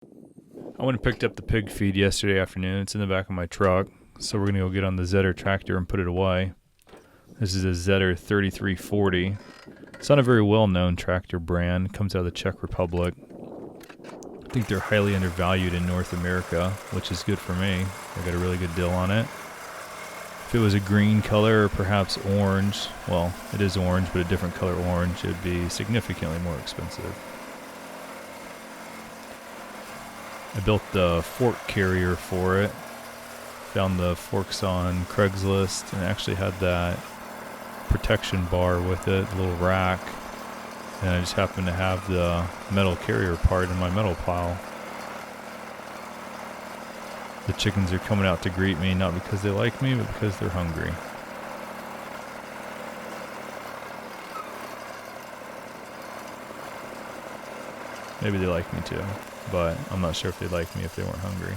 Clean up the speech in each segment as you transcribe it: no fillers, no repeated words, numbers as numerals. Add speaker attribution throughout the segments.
Speaker 1: I went and picked up the pig feed yesterday afternoon. It's in the back of my truck. So we're going to go get on the Zetter tractor and put it away. This is a Zetter 3340. It's not a very well-known tractor brand. It comes out of the Czech Republic. I think they're highly undervalued in North America, which is good for me. I got a really good deal on it. If it was a green color or perhaps orange, well, it is orange, but a different color orange, it would be significantly more expensive. I built the fork carrier for it. Found the forks on Craigslist and actually had that protection bar with it, a little rack. And I just happened to have the metal carrier part in my metal pile. The chickens are coming out to greet me, not because they like me, but because they're hungry. Maybe they like me too, but I'm not sure if they'd like me if they weren't hungry.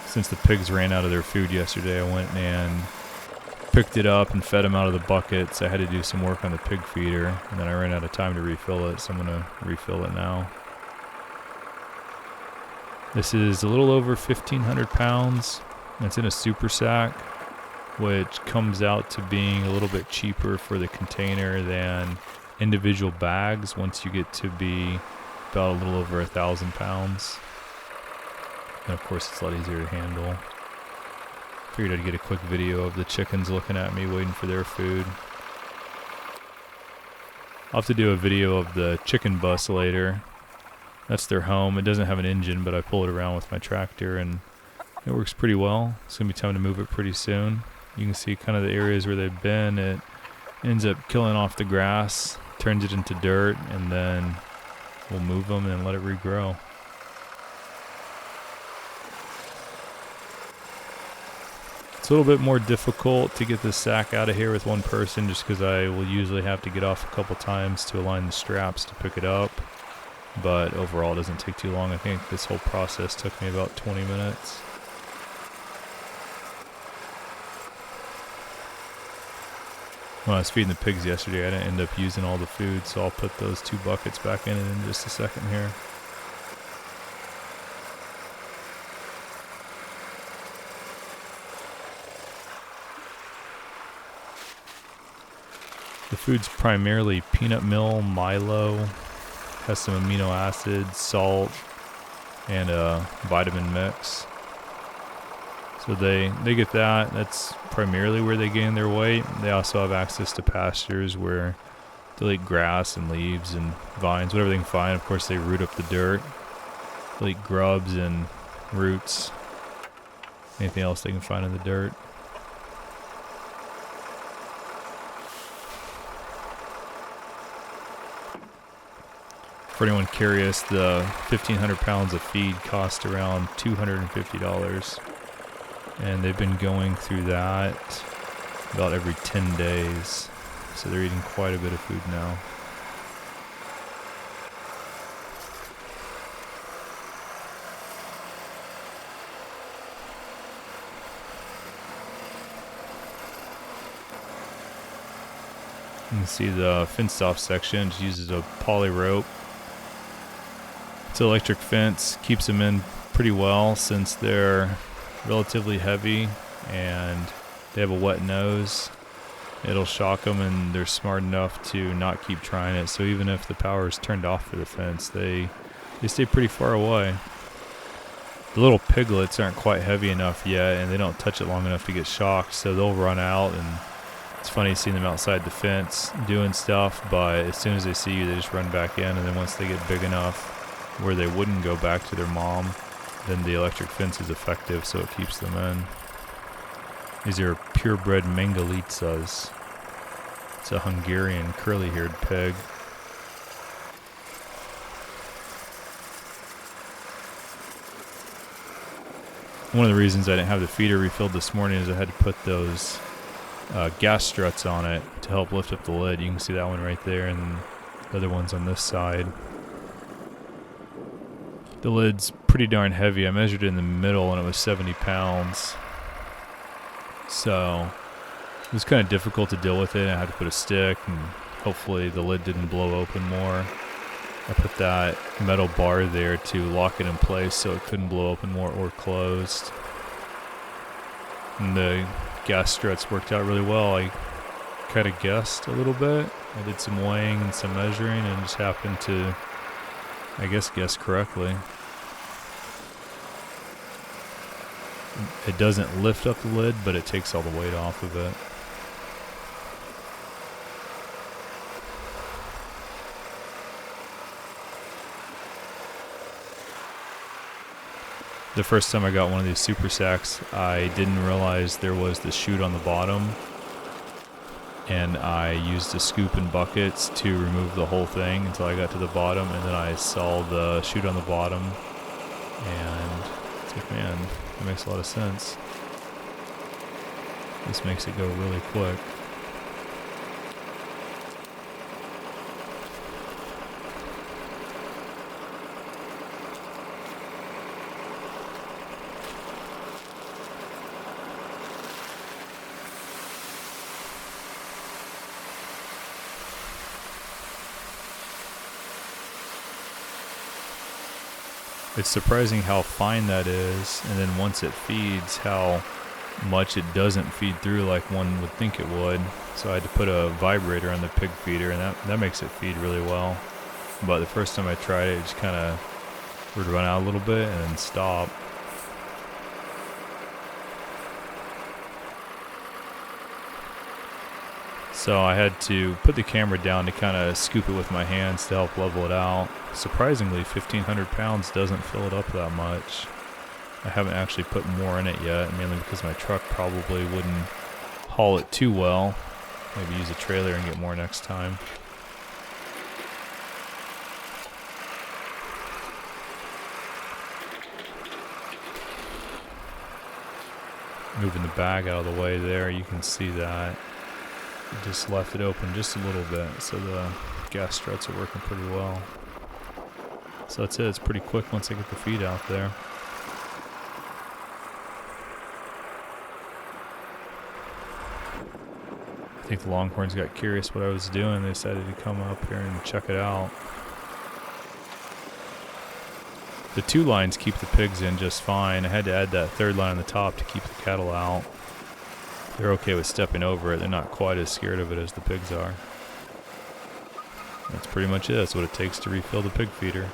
Speaker 1: Since the pigs ran out of their food yesterday, I went and picked it up and fed them out of the buckets. I had to do some work on the pig feeder, and then I ran out of time to refill it, so I'm going to refill it now. This is a little over 1,500 pounds. It's in a super sack, which comes out to being a little bit cheaper for the container than individual bags once you get to be about a little over 1,000 pounds. And of course it's a lot easier to handle. Figured I'd get a quick video of the chickens looking at me waiting for their food. I'll have to do a video of the chicken bus later. That's their home. It doesn't have an engine, but I pull it around with my tractor and it works pretty well. It's going to be time to move it pretty soon. You can see kind of the areas where they've been. It ends up killing off the grass, turns it into dirt, and then we'll move them and let it regrow. It's a little bit more difficult to get this sack out of here with one person just because I will usually have to get off a couple times to align the straps to pick it up. But overall it doesn't take too long. I think this whole process took me about 20 minutes. When I was feeding the pigs yesterday, I didn't end up using all the food, so I'll put those 2 buckets back in just a second here. The food's primarily peanut meal, Milo, has some amino acids, salt, and a vitamin mix. So they get that. That's primarily where they gain their weight. They also have access to pastures where they'll eat grass and leaves and vines, whatever they can find. Of course, they root up the dirt. They'll eat grubs and roots, anything else they can find in the dirt. For anyone curious, the 1,500 pounds of feed cost around $250. And they've been going through that about every 10 days. So they're eating quite a bit of food now. You can see the fenced off section. It uses a poly rope. It's an electric fence, keeps them in pretty well since they're relatively heavy and they have a wet nose. It'll shock them, and they're smart enough to not keep trying it. So even if the power is turned off for the fence, they stay pretty far away. The little piglets aren't quite heavy enough yet, and they don't touch it long enough to get shocked, so they'll run out. And it's funny seeing them outside the fence doing stuff, but as soon as they see you, they just run back in. And then once they get big enough where they wouldn't go back to their mom, then the electric fence is effective, so it keeps them in. These are purebred Mangalitsas. It's a Hungarian curly-haired pig. One of the reasons I didn't have the feeder refilled this morning is I had to put those gas struts on it to help lift up the lid. You can see that one right there, and the other one's on this side. The lid's pretty darn heavy. I measured it in the middle and it was 70 pounds. So it was kind of difficult to deal with it. I had to put a stick, and hopefully the lid didn't blow open more. I put that metal bar there to lock it in place so it couldn't blow open or closed. And the gas struts worked out really well. I kind of guessed a little bit. I did some weighing and some measuring and just happened to, I guess, guess correctly. It doesn't lift up the lid, but it takes all the weight off of it. The first time I got one of these super sacks, I didn't realize there was the chute on the bottom, and I used a scoop and buckets to remove the whole thing until I got to the bottom, and then I saw the chute on the bottom, and it's like, man, that makes a lot of sense. This makes it go really quick. It's surprising how fine that is, and then once it feeds, how much it doesn't feed through like one would think it would. So I had to put a vibrator on the pig feeder, and that makes it feed really well. But the first time I tried it, it just kind of would run out a little bit and then stop. So I had to put the camera down to kind of scoop it with my hands to help level it out. Surprisingly, 1,500 pounds doesn't fill it up that much. I haven't actually put more in it yet, mainly because my truck probably wouldn't haul it too well. Maybe use a trailer and get more next time. Moving the bag out of the way there, you can see that. Just left it open just a little bit, so the gas struts are working pretty well. So that's it. It's pretty quick once I get the feed out there. I think the Longhorns got curious what I was doing. They decided to come up here and check it out. The 2 lines keep the pigs in just fine. I had to add that 3rd line on the top to keep the cattle out. They're okay with stepping over it. They're not quite as scared of it as the pigs are. That's pretty much it. That's what it takes to refill the pig feeder.